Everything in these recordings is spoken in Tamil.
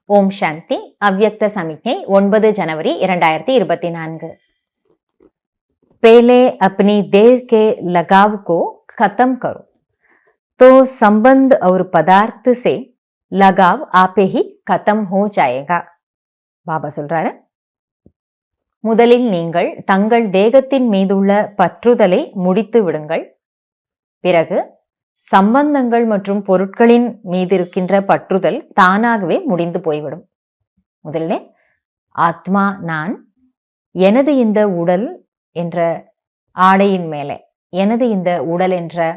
ஓம் சாந்தி. அவ்யக்த சமிக்ஞை 9 जनवरी 2024। पहले अपनी देह के लगाव को खत्म करो तो संबंध और पदार्थ से लगाव आपे ही खत्म हो जाएगा। பாபா சொல்றாரு, முதலில் நீங்கள் தங்கள் தேகத்தின் மீதுள்ள பற்றுதலை முடித்து விடுங்கள். பிறகு சம்பந்தங்கள் மற்றும் பொருட்களின் மீது இருக்கின்ற பற்றுதல் தானாகவே முடிந்து போய்விடும். முதல்ல ஆத்மா நான், எனது இந்த உடல் என்ற ஆடையின் மேலே, எனது இந்த உடல் என்ற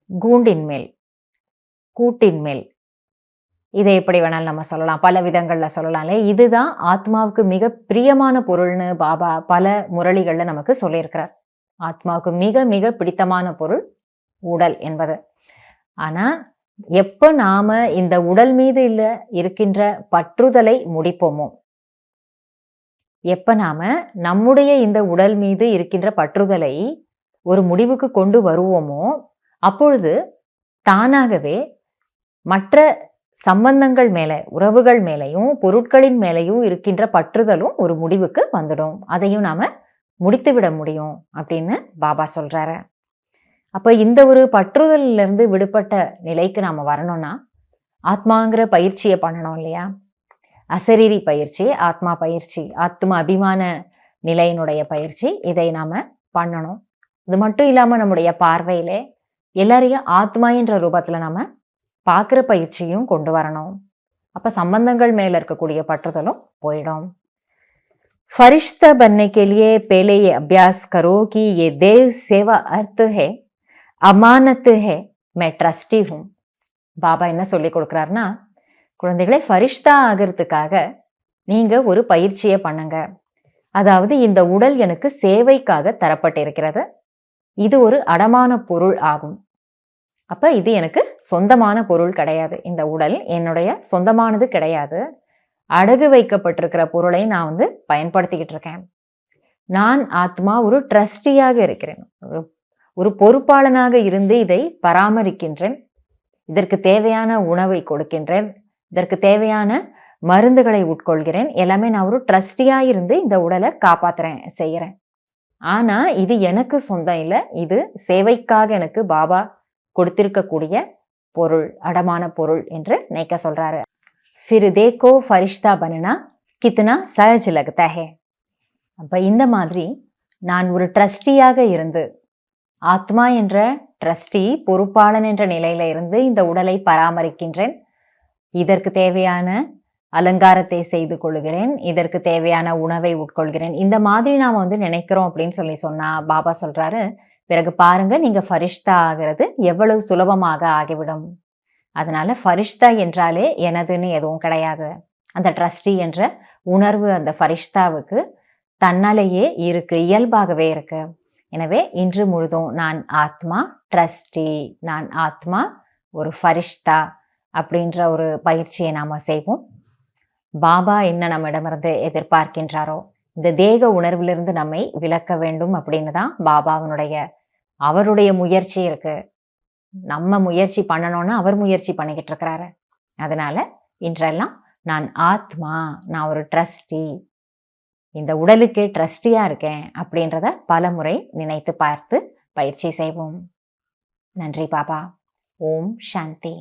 கூண்டின் மேல், கூட்டின் மேல், இதை எப்படி வேணாலும் நம்ம சொல்லலாம், பல விதங்கள்ல சொல்லலாம்ல. இதுதான் ஆத்மாவுக்கு மிக பிரியமான பொருள்னு பாபா பல முரளிகள்ல நமக்கு சொல்லியிருக்கிறார். ஆத்மாவுக்கு மிக மிக பிடித்தமான பொருள் உடல் என்பது. ஆனா எப்ப நாம இந்த உடல் மீது இருக்கின்ற பற்றுதலை முடிப்போமோ, எப்ப நாம நம்முடைய இந்த உடல் மீது இருக்கின்ற பற்றுதலை ஒரு முடிவுக்கு கொண்டு வருவோமோ, அப்பொழுது தானாகவே மற்ற சம்பந்தங்கள் மேல, உறவுகள் மேலையும் பொருட்களின் மேலையும் இருக்கின்ற பற்றுதலும் ஒரு முடிவுக்கு வந்துடும். அதையும் நாம முடித்து விட முடியும் அப்படின்னு பாபா சொல்றாரு. அப்ப இந்த ஒரு பற்றுதலில் இருந்து விடுபட்ட நிலைக்கு நாம வரணும்னா ஆத்மாங்கிற பயிற்சியை பண்ணணும் இல்லையா? அசரீரி பயிற்சி, ஆத்மா பயிற்சி, ஆத்ம அபிமான நிலையினுடைய பயிற்சி, இதை நாம பண்ணணும். இது மட்டும் இல்லாம நம்முடைய பார்வையிலே எல்லாரையும் ஆத்மா என்ற ரூபத்துல நாம பார்க்குற பயிற்சியும் கொண்டு வரணும். அப்ப சம்பந்தங்கள் மேல இருக்கக்கூடிய பற்றுதலும் போயிடும். फरिश्ता बनने के लिए पहले ये अभ्यास करो कि ये देह सेवा अर्थ है, அமானத்து ஹே, மே ட்ரஸ்டி ஹூம். பாபா என்ன சொல்லி கொடுக்குறாருன்னா, குழந்தைகளை ஃபரிஷ்தா ஆகிறதுக்காக நீங்க ஒரு பயிற்சியை பண்ணுங்க. அதாவது இந்த உடல் எனக்கு சேவைக்காக தரப்பட்டிருக்கிறது, இது ஒரு அடமான பொருள் ஆகும். அப்ப இது எனக்கு சொந்தமான பொருள் கிடையாது, இந்த உடல் என்னுடைய சொந்தமானது கிடையாது. அடகு வைக்கப்பட்டிருக்கிற பொருளை நான் பயன்படுத்திக்கிட்டு இருக்கேன். நான் ஆத்மா ஒரு ட்ரஸ்டியாக இருக்கிறேன், ஒரு பொறுப்பாளனாக இருந்து இதை பராமரிக்கின்றேன். இதற்கு தேவையான உணவை கொடுக்கின்றேன், இதற்கு தேவையான மருந்துகளை உட்கொள்கிறேன். எல்லாமே நான் ஒரு ட்ரஸ்டியா இருந்து இந்த உடலை காப்பாத்துறேன், செய்யறேன். ஆனா இது எனக்கு சொந்தம் இல்லை, இது சேவைக்காக எனக்கு பாபா கொடுத்திருக்கக்கூடிய பொருள், அடமான பொருள் என்று நினைக்க சொல்றாரு. ஃபிர் தேக்கோ ஃபரிஷ்தா பனனா கித்னா சஹஜ் லக்தா ஹே. அப்ப இந்த மாதிரி நான் ஒரு ட்ரஸ்டியாக இருந்து, ஆத்மா என்ற ட்ரஸ்டி, பொறுப்பாளன் என்ற நிலையில இருந்து இந்த உடலை பராமரிக்கின்றேன். இதற்கு தேவையான அலங்காரத்தை செய்து கொள்கிறேன், இதற்கு தேவையான உணவை உட்கொள்கிறேன். இந்த மாதிரி நாம நினைக்கிறோம் அப்படின்னு சொன்னா பாபா சொல்றாரு, பிறகு பாருங்க நீங்க ஃபரிஷ்தா ஆகிறது எவ்வளவு சுலபமாக ஆகிவிடும். அதனால ஃபரிஷ்தா என்றாலே எனதுன்னு எதுவும் கிடையாது. அந்த ட்ரஸ்டி என்ற உணர்வு அந்த ஃபரிஷ்தாவுக்கு தன்னாலேயே இருக்கு, இயல்பாகவே இருக்கு. எனவே இன்று முழுதும் நான் ஆத்மா ட்ரஸ்டி, நான் ஆத்மா ஒரு ஃபரிஷ்தா அப்படின்ற ஒரு பயிற்சியை நாம செய்வோம். பாபா என்ன நம்மிடமிருந்து எதிர்பார்க்கின்றாரோ, இந்த தேக உணர்விலிருந்து நம்மை விலக்க வேண்டும் அப்படின்னு தான் பாபாவினுடைய அவருடைய முயற்சி இருக்கு. நம்ம முயற்சி பண்ணணும்னு அவர் முயற்சி பண்ணிக்கிட்டு இருக்கிறாரு. அதனால இன்றெல்லாம் நான் ஆத்மா, நான் ஒரு ட்ரஸ்டி, இந்த உடலுக்கே ட்ரஸ்டியா இருக்கேன் அப்படின்றத பல முறை நினைத்து பார்த்து பயிற்சி செய்வோம். நன்றி பாபா. ஓம் சாந்தி.